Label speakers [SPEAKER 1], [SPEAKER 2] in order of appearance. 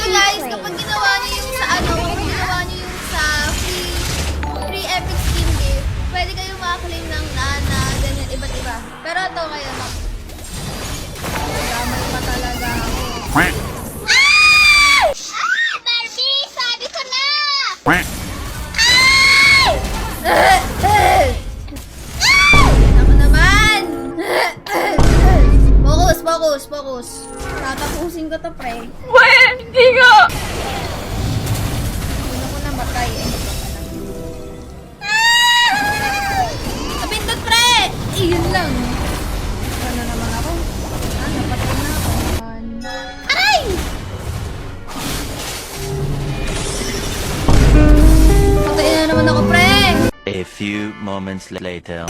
[SPEAKER 1] ko guys, kapag ginawa niyo yung sa ano, kapag ginawa niyo yung sa free epic skin gift, pwede kayong makaklaim ng nana, ganyan, iba't iba. Pero ito ngayon, damay pa talaga ako.
[SPEAKER 2] Ah! Barbie! Sabi ko na!
[SPEAKER 1] Ako naman! Focus. Tatapusin ko to, pre.
[SPEAKER 3] Well, hindi nga!
[SPEAKER 1] Una ko namatay eh. Napindot, pre! Yun lang. Ano naman ako? Napatay na ako. Aray! Patay na naman ako, pre!
[SPEAKER 4] A few moments later.